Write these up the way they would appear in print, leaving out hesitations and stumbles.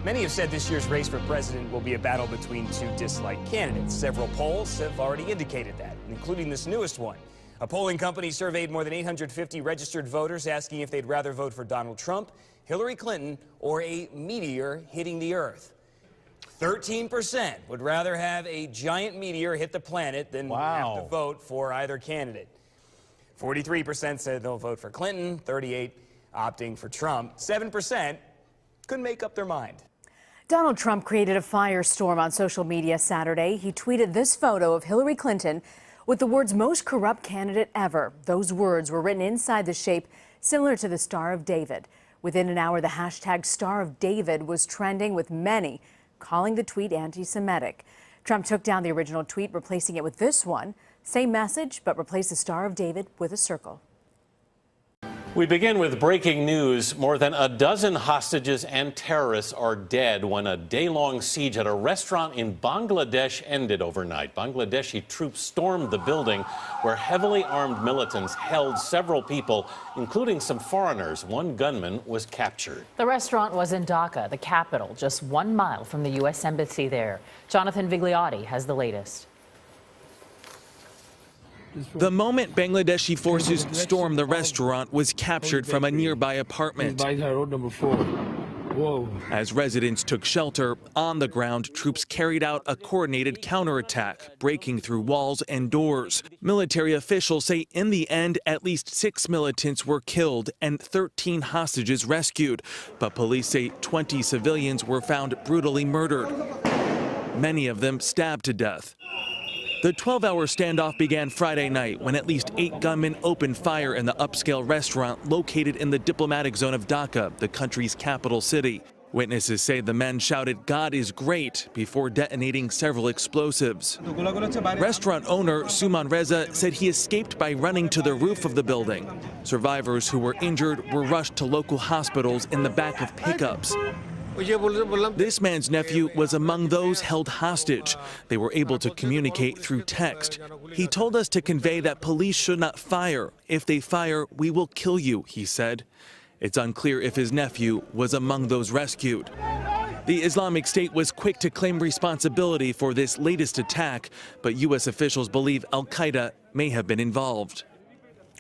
Many have said this year's race for president will be a battle between two disliked candidates. Several polls have already indicated that, including this newest one. A polling company surveyed more than 850 registered voters asking if they'd rather vote for Donald Trump, Hillary Clinton, or a meteor hitting the Earth. 13% would rather have a giant meteor hit the planet than have to vote for either candidate. 43% said they'll vote for Clinton, 38% opting for Trump. 7% couldn't make up their mind. Donald Trump created a firestorm on social media Saturday. He tweeted this photo of Hillary Clinton with the words "most corrupt candidate ever." Those words were written inside the shape similar to the Star of David. Within an hour, the hashtag Star of David was trending, with many calling the tweet anti-Semitic. Trump took down the original tweet, replacing it with this one. Same message, but replaced the Star of David with a circle. We begin with breaking news. More than a dozen hostages and terrorists are dead when a day-long siege at a restaurant in Bangladesh ended overnight. Bangladeshi troops stormed the building where heavily armed militants held several people, including some foreigners. One gunman was captured. The restaurant was in Dhaka, the capital, just 1 mile from the U.S. Embassy there. Jonathan Vigliotti has the latest. The moment Bangladeshi forces stormed the restaurant was captured from a nearby apartment. As residents took shelter, on the ground, troops carried out a coordinated counterattack, breaking through walls and doors. Military officials say in the end, at least 6 militants were killed and 13 hostages rescued. But police say 20 civilians were found brutally murdered, many of them stabbed to death. The 12-hour standoff began Friday night when at least 8 gunmen opened fire in the upscale restaurant located in the diplomatic zone of Dhaka, the country's capital city. Witnesses say the men shouted "God is great" before detonating several explosives. Restaurant owner Suman Reza said he escaped by running to the roof of the building. Survivors who were injured were rushed to local hospitals in the back of pickups. This man's nephew was among those held hostage. They were able to communicate through text. He told us to convey that police should not fire. If they fire, we will kill you, he said. It's unclear if his nephew was among those rescued. The Islamic State was quick to claim responsibility for this latest attack, but U.S. officials believe al-Qaeda may have been involved.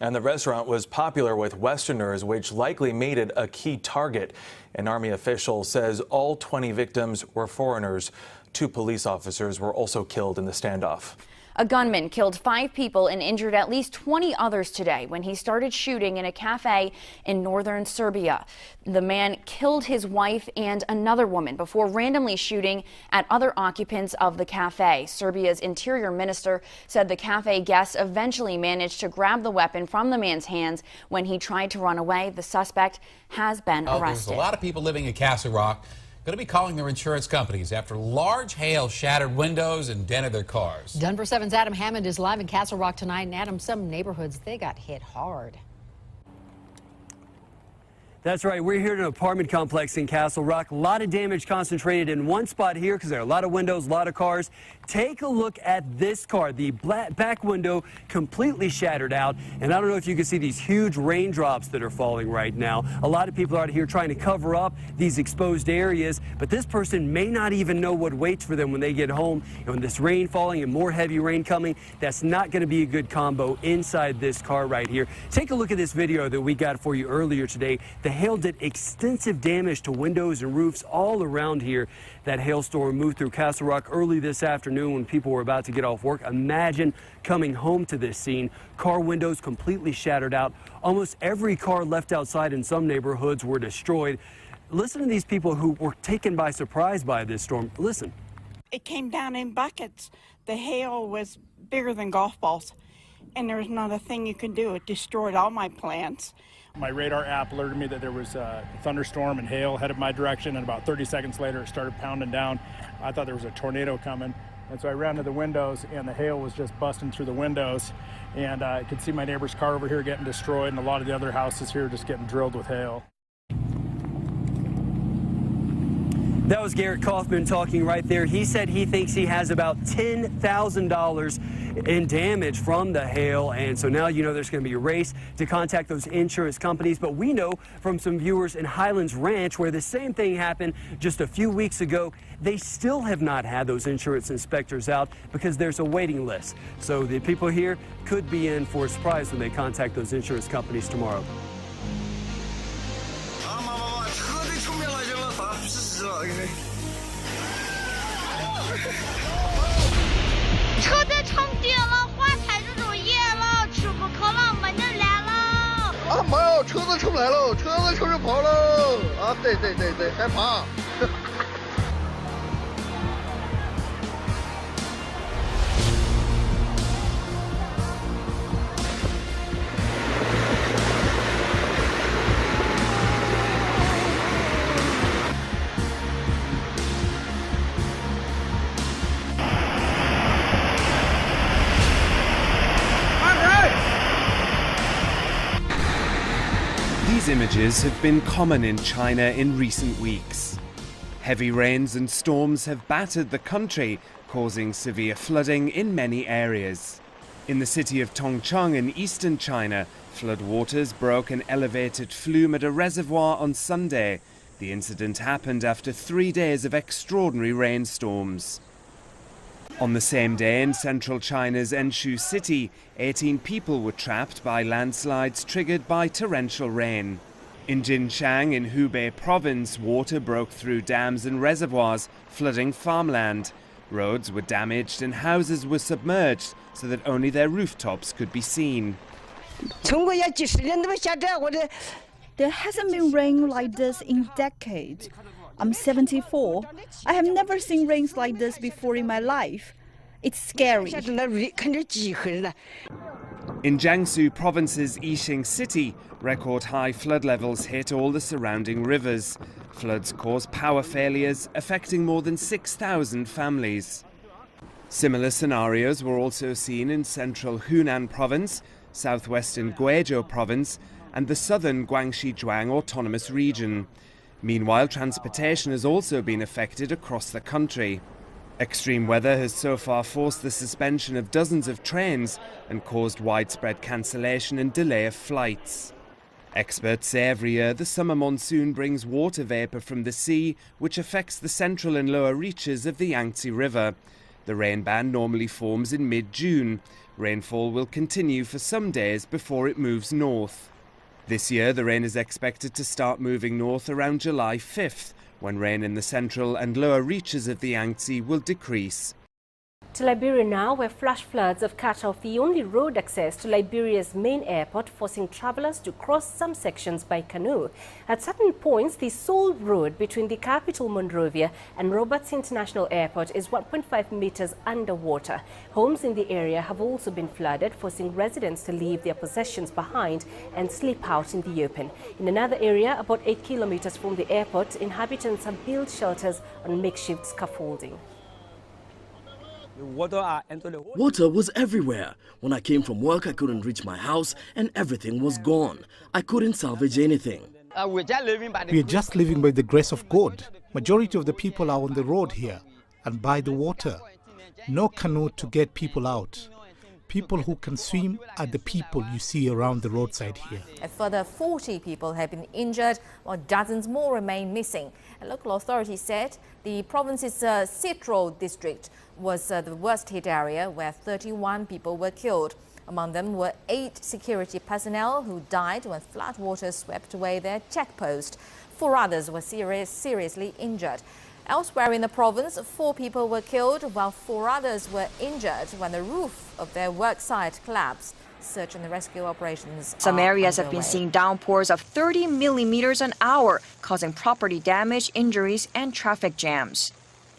And the restaurant was popular with Westerners, which likely made it a key target. An Army official says all 20 victims were foreigners. 2 police officers were also killed in the standoff. A gunman killed 5 people and injured at least 20 others today when he started shooting in a cafe in northern Serbia. The man killed his wife and another woman before randomly shooting at other occupants of the cafe. Serbia's interior minister said the cafe guests eventually managed to grab the weapon from the man's hands when he tried to run away. The suspect has been arrested. There's a lot of people living in Castle Rock going to be calling their insurance companies after large hail shattered windows and dented their cars. Denver 7's Adam Hammond is live in Castle Rock tonight. And Adam, some neighborhoods, they got hit hard. That's right. We're here at an apartment complex in Castle Rock. A lot of damage concentrated in one spot here because there are a lot of windows, a lot of cars. Take a look at this car. The back window completely shattered out. And I don't know if you can see these huge raindrops that are falling right now. A lot of people are out here trying to cover up these exposed areas. But this person may not even know what waits for them when they get home. And when this rain falling and more heavy rain coming, that's not going to be a good combo inside this car right here. Take a look at this video that we got for you earlier today. The hail did extensive damage to windows and roofs all around here. That hailstorm moved through Castle Rock early this afternoon when people were about to get off work. Imagine coming home to this scene. Car windows completely shattered out. Almost every car left outside in some neighborhoods were destroyed. Listen to these people who were taken by surprise by this storm. Listen. It came down in buckets. The hail was bigger than golf balls, and there was not a thing you could do. It destroyed all my plants. My radar app alerted me that there was a thunderstorm and hail headed my direction, and about 30 seconds later it started pounding down. I thought there was a tornado coming, and so I ran to the windows, and the hail was just busting through the windows, and I could see my neighbor's car over here getting destroyed, and a lot of the other houses here just getting drilled with hail. That was Garrett Kaufman talking right there. He said he thinks he has about $10,000 in damage from the hail. And so now you know there's going to be a race to contact those insurance companies. But we know from some viewers in Highlands Ranch where the same thing happened just a few weeks ago, they still have not had those insurance inspectors out because there's a waiting list. So the people here could be in for a surprise when they contact those insurance companies tomorrow. These images have been common in China in recent weeks. Heavy rains and storms have battered the country, causing severe flooding in many areas. In the city of Tongcheng in eastern China, floodwaters broke an elevated flume at a reservoir on Sunday. The incident happened after 3 days of extraordinary rainstorms. On the same day in central China's Enshu city, 18 people were trapped by landslides triggered by torrential rain. In Jinshan in Hubei province, water broke through dams and reservoirs, flooding farmland. Roads were damaged and houses were submerged so that only their rooftops could be seen. There hasn't been rain like this in decades. I'm 74. I have never seen rains like this before in my life. It's scary. In Jiangsu province's Yixing city, record high flood levels hit all the surrounding rivers. Floods caused power failures, affecting more than 6,000 families. Similar scenarios were also seen in central Hunan province, southwestern Guizhou province, and the southern Guangxi-Zhuang autonomous region. Meanwhile, transportation has also been affected across the country. Extreme weather has so far forced the suspension of dozens of trains and caused widespread cancellation and delay of flights. Experts say every year the summer monsoon brings water vapour from the sea, which affects the central and lower reaches of the Yangtze River. The rain band normally forms in mid-June. Rainfall will continue for some days before it moves north. This year, the rain is expected to start moving north around July 5th, when rain in the central and lower reaches of the Yangtze will decrease. To Liberia now, where flash floods have cut off the only road access to Liberia's main airport, forcing travelers to cross some sections by canoe. At certain points, the sole road between the capital Monrovia and Roberts International Airport is 1.5 meters underwater. Homes in the area have also been flooded, forcing residents to leave their possessions behind and sleep out in the open. In another area, about 8 kilometers from the airport, inhabitants have built shelters on makeshift scaffolding. Water was everywhere. When I came from work, I couldn't reach my house and everything was gone. I couldn't salvage anything. We are just living by the grace of God. Majority of the people are on the road here and by the water. No canoe to get people out. People who can swim are the people you see around the roadside here. A further 40 people have been injured, while dozens more remain missing. And local authorities said the province's Sitro district was the worst hit area, where 31 people were killed. Among them were 8 security personnel who died when floodwaters swept away their checkpost. 4 others were seriously injured. Elsewhere in the province, 4 people were killed, while 4 others were injured when the roof of their worksite collapsed. Search and rescue operations. Some areas have been seeing downpours of 30 millimeters an hour, causing property damage, injuries, and traffic jams.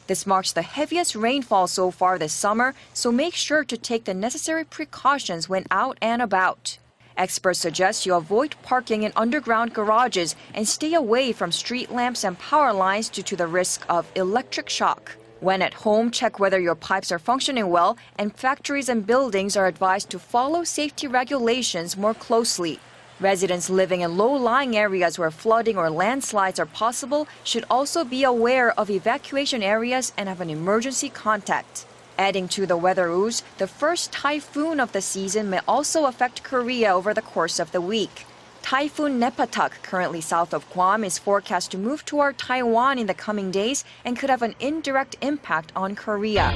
This marks the heaviest rainfall so far this summer, so make sure to take the necessary precautions when out and about. Experts suggest you avoid parking in underground garages and stay away from street lamps and power lines due to the risk of electric shock. When at home, check whether your pipes are functioning well, and factories and buildings are advised to follow safety regulations more closely. Residents living in low-lying areas where flooding or landslides are possible should also be aware of evacuation areas and have an emergency contact. Adding to the weather ooze, the first typhoon of the season may also affect Korea over the course of the week. Typhoon Nepatak, currently south of Guam, is forecast to move toward Taiwan in the coming days and could have an indirect impact on Korea.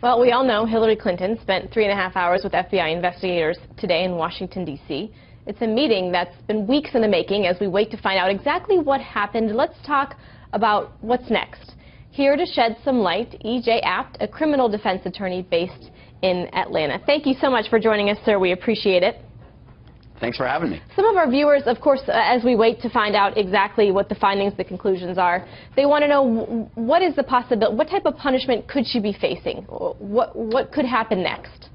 Well, we all know Hillary Clinton spent 3.5 hours with FBI investigators today in Washington, D.C. It's a meeting that's been weeks in the making as we wait to find out exactly what happened. Let's talk about what's next. Here to shed some light, E.J. Apt, a criminal defense attorney based in Atlanta. Thank you so much for joining us, sir. We appreciate it. Thanks for having me. Some of our viewers, of course, as we wait to find out exactly what the findings, the conclusions are, they want to know what is the possibility, what type of punishment could she be facing? What could happen next?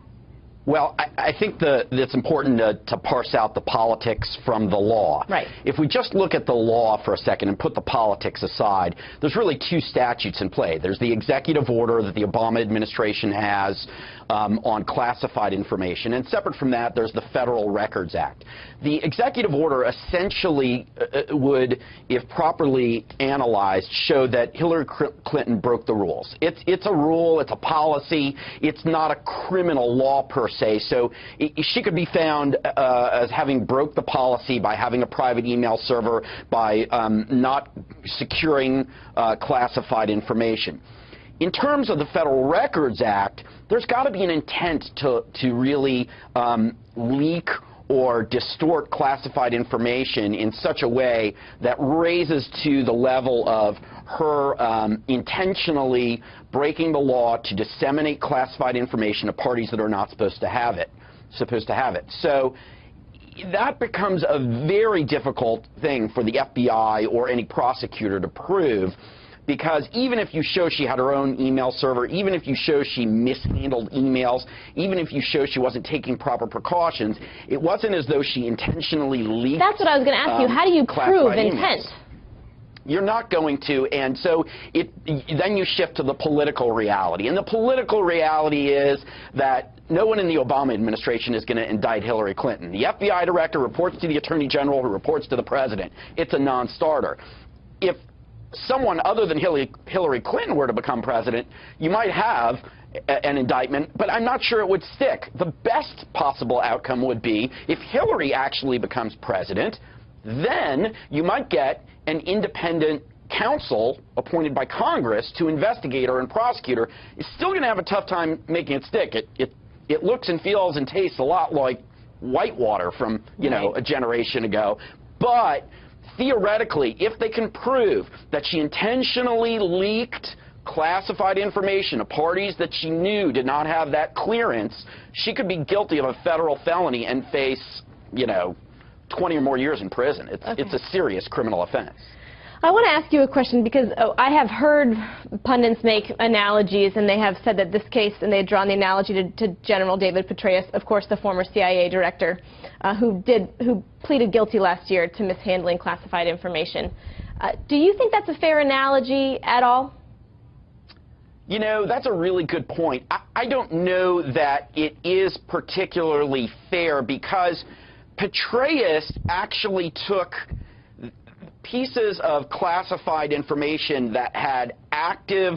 Well, I think it's important to parse out the politics from the law. Right. If we just look at the law for a second and put the politics aside, there's really two statutes in play. There's the executive order that the Obama administration has on classified information, and separate from that, there's the Federal Records Act. The executive order essentially would, if properly analyzed, show that Hillary Clinton broke the rules. It's a rule, it's a policy, it's not a criminal law per se, so she could be found as having broke the policy by having a private email server, by not securing classified information. In terms of the Federal Records Act, there's got to be an intent to really leak or distort classified information in such a way that raises to the level of her intentionally breaking the law to disseminate classified information to parties that are not supposed to have it. So that becomes a very difficult thing for the FBI or any prosecutor to prove, because even if you show she had her own email server, even if you show she mishandled emails, even if you show she wasn't taking proper precautions, it wasn't as though she intentionally leaked. That's what I was going to ask you. How do you prove intent? You're not going to, and so then you shift to the political reality. And the political reality is that no one in the Obama administration is going to indict Hillary Clinton. The FBI director reports to the Attorney General, who reports to the President. It's a non-starter. If someone other than Hillary Clinton were to become president, you might have an indictment, but I'm not sure it would stick. The best possible outcome would be if Hillary actually becomes president, then you might get an independent counsel appointed by Congress to investigate her and prosecute her. It's still going to have a tough time making it stick. It looks and feels and tastes a lot like Whitewater from, know, a generation ago. But theoretically, if they can prove that she intentionally leaked classified information to parties that she knew did not have that clearance, she could be guilty of a federal felony and face, 20 or more years in prison. It's a serious criminal offense. I want to ask you a question because I have heard pundits make analogies, and they have said that this case, and they had drawn the analogy to General David Petraeus, of course, the former CIA director, who pleaded guilty last year to mishandling classified information. Do you think that's a fair analogy at all? That's a really good point. I don't know that it is particularly fair, because Petraeus actually took pieces of classified information that had active,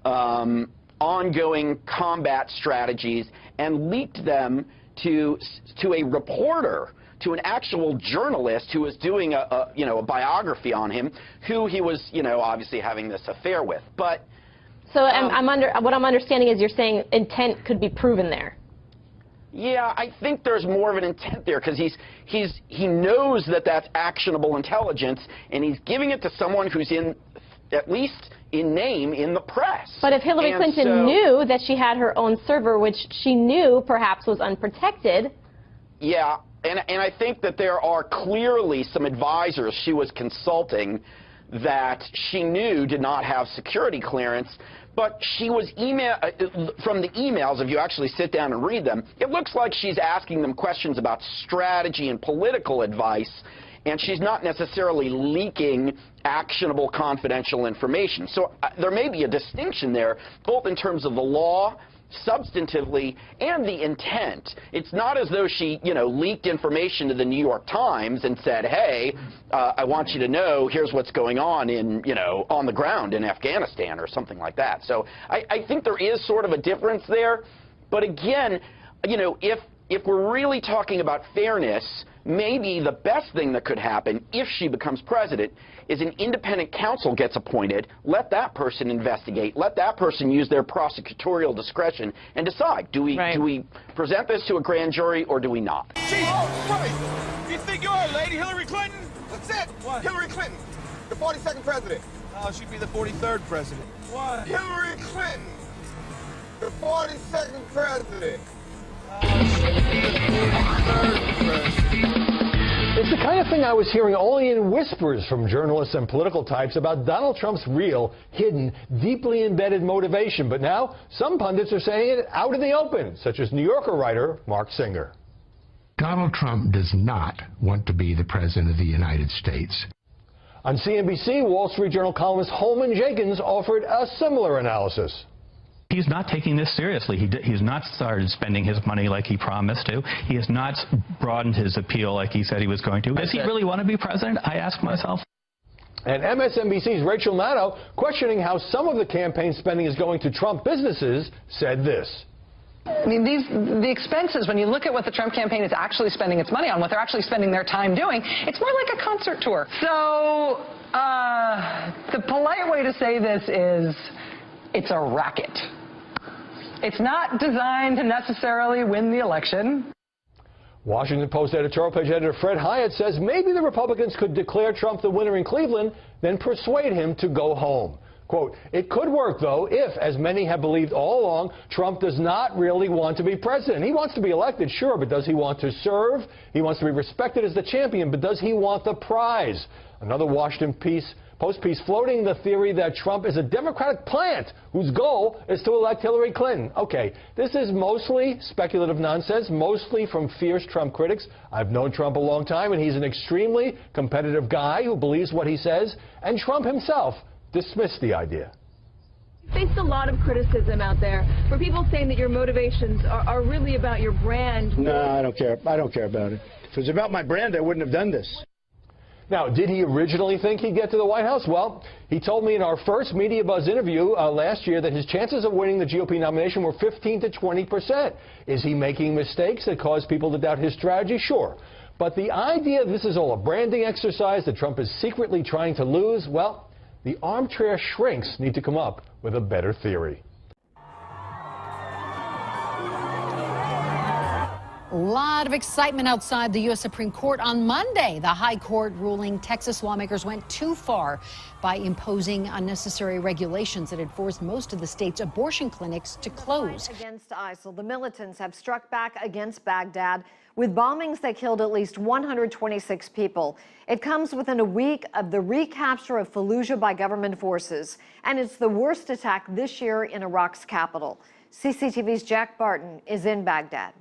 ongoing combat strategies and leaked them to a reporter, to an actual journalist who was doing a biography on him, who he was, obviously having this affair with. But so what I'm understanding is you're saying intent could be proven there. Yeah, I think there's more of an intent there, because he knows that that's actionable intelligence, and he's giving it to someone who's at least in name, in the press. But if Hillary Clinton knew that she had her own server, which she knew perhaps was unprotected. Yeah, and I think that there are clearly some advisors she was consulting that she knew did not have security clearance. But she was from the emails, if you actually sit down and read them, it looks like she's asking them questions about strategy and political advice, and she's not necessarily leaking actionable confidential information. So there may be a distinction there, both in terms of the law substantively and the intent. It's not as though she, leaked information to the New York Times and said, hey, I want you to know here's what's going on in, on the ground in Afghanistan or something like that. So I think there is sort of a difference there. But again, if we're really talking about fairness, maybe the best thing that could happen if she becomes president is an independent counsel gets appointed, let that person investigate, let that person use their prosecutorial discretion and decide, do we present this to a grand jury or do we not? Jesus Christ! You think you're a lady, Hillary Clinton? That's it! What? Hillary Clinton, the 42nd president. Oh, she'd be the 43rd president. What? Hillary Clinton, the 42nd president. It's the kind of thing I was hearing only in whispers from journalists and political types about Donald Trump's real, hidden, deeply embedded motivation. But now, some pundits are saying it out in the open, such as New Yorker writer Mark Singer. Donald Trump does not want to be the President of the United States. On CNBC, Wall Street Journal columnist Holman Jenkins offered a similar analysis. He's not taking this seriously. He's not started spending his money like he promised to. He has not broadened his appeal like he said he was going to. Does he really want to be president? I ask myself. And MSNBC's Rachel Maddow, questioning how some of the campaign spending is going to Trump businesses, said this. I mean, the expenses, when you look at what the Trump campaign is actually spending its money on, what they're actually spending their time doing, it's more like a concert tour. So the polite way to say this is it's a racket. It's not designed to necessarily win the election. Washington Post editorial page editor Fred Hyatt says maybe the Republicans could declare Trump the winner in Cleveland, then persuade him to go home. Quote, it could work, though, if, as many have believed all along, Trump does not really want to be president. He wants to be elected, sure, but does he want to serve? He wants to be respected as the champion, but does he want the prize? Another Washington Post piece floating the theory that Trump is a Democratic plant whose goal is to elect Hillary Clinton. Okay, this is mostly speculative nonsense, mostly from fierce Trump critics. I've known Trump a long time, and he's an extremely competitive guy who believes what he says, and Trump himself dismissed the idea. Faced a lot of criticism out there for people saying that your motivations are really about your brand. No, I don't care. I don't care about it. If it was about my brand, I wouldn't have done this. Now, did he originally think he'd get to the White House? Well, he told me in our first Media Buzz interview last year that his chances of winning the GOP nomination were 15 to 20%. Is he making mistakes that cause people to doubt his strategy? Sure. But the idea this is all a branding exercise, that Trump is secretly trying to lose, well, the armchair shrinks need to come up with a better theory. A lot of excitement outside the U.S. Supreme Court on Monday. The High Court ruling Texas lawmakers went too far by imposing unnecessary regulations that had forced most of the state's abortion clinics to close. Against ISIL, the militants have struck back against Baghdad with bombings that killed at least 126 people. It comes within a week of the recapture of Fallujah by government forces, and it's the worst attack this year in Iraq's capital. CCTV's Jack Barton is in Baghdad.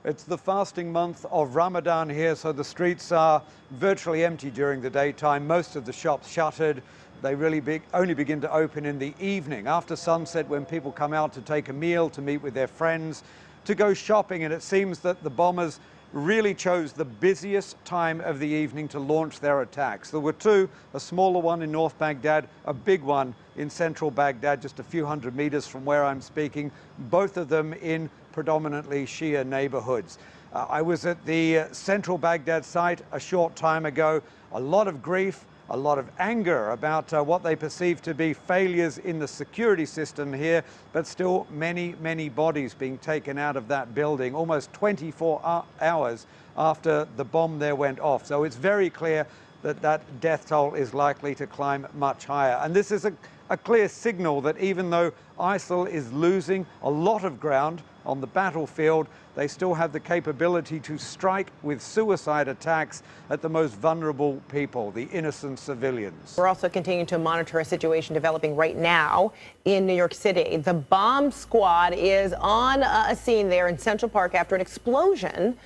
It's the fasting month of Ramadan here, so the streets are virtually empty during the daytime. Most of the shops shuttered. They really only begin to open in the evening, after sunset, when people come out to take a meal, to meet with their friends, to go shopping. And it seems that the bombers really chose the busiest time of the evening to launch their attacks. There were two, a smaller one in North Baghdad, a big one in central Baghdad, just a few hundred meters from where I'm speaking, both of them in predominantly Shia neighborhoods. I was at the central Baghdad site a short time ago. A lot of grief, a lot of anger about what they perceive to be failures in the security system here, but still many, many bodies being taken out of that building almost 24 hours after the bomb there went off. So it's very clear that that death toll is likely to climb much higher. And this is a clear signal that even though ISIL is losing a lot of ground on the battlefield, they still have the capability to strike with suicide attacks at the most vulnerable people, the innocent civilians. We're also continuing to monitor a situation developing right now in New York City. The bomb squad is on a scene there in Central Park after an explosion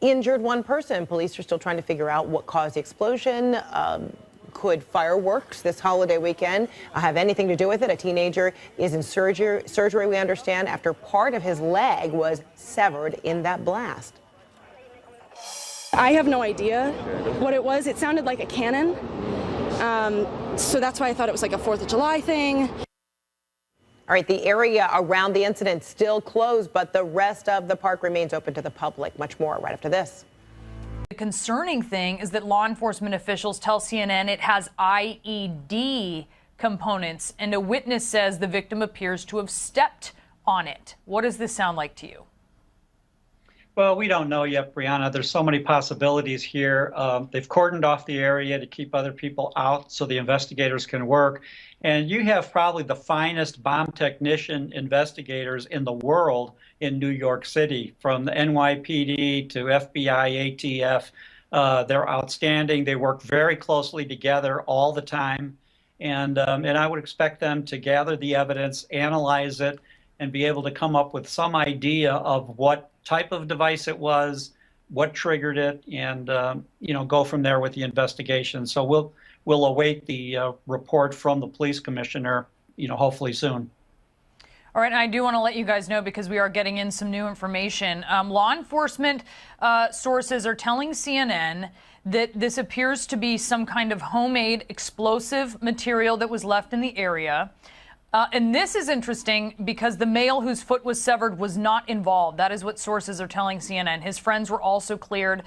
injured one person. Police are still trying to figure out what caused the explosion. Could fireworks this holiday weekend have anything to do with it? A teenager is in surgery, we understand, after part of his leg was severed in that blast. I have no idea what it was. It sounded like a cannon. So that's why I thought it was like a 4th of July thing. All right, the area around the incident still closed, but the rest of the park remains open to the public. Much more right after this. The concerning thing is that law enforcement officials tell CNN it has IED components, and a witness says the victim appears to have stepped on it. What does this sound like to you? Well, we don't know yet, Brianna. There's so many possibilities here. They've cordoned off the area to keep other people out so the investigators can work. And you have probably the finest bomb technician investigators in the world in New York City, from the NYPD to FBI, ATF. They're outstanding. They work very closely together all the time. And I would expect them to gather the evidence, analyze it, and be able to come up with some idea of what type of device it was, what triggered it, and go from there with the investigation. So we'll await the report from the police commissioner, hopefully soon. All right, and I do want to let you guys know, because we are getting in some new information. Law enforcement sources are telling CNN that this appears to be some kind of homemade explosive material that was left in the area. And this is interesting because the male whose foot was severed was not involved. That is what sources are telling CNN. His friends were also cleared.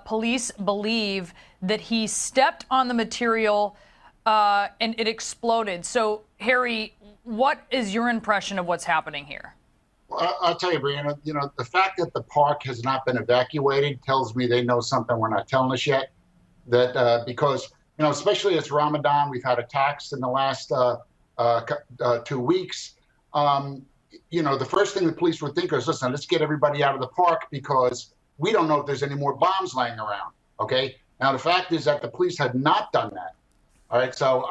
Police believe that he stepped on the material and it exploded. So, Harry, what is your impression of what's happening here? Well, I'll tell you, Brianna, the fact that the park has not been evacuated tells me they know something we're not telling us yet. That because, especially it's Ramadan, we've had attacks in the last 2 weeks. The first thing the police would think is, listen, let's get everybody out of the park because we don't know if there's any more bombs laying around. Okay. Now, the fact is that the police had not done that. All right. So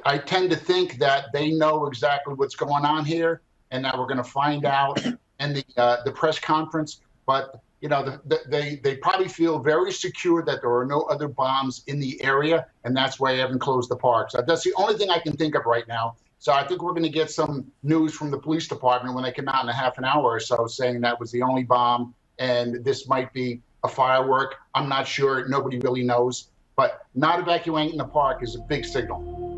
I tend to think that they know exactly what's going on here and that we're going to find out in the press conference. But, they probably feel very secure that there are no other bombs in the area, and that's why they haven't closed the park. So that's the only thing I can think of right now. So I think we're going to get some news from the police department when they come out in a half an hour or so saying that was the only bomb and this might be a firework. I'm not sure. Nobody really knows. But not evacuating the park is a big signal.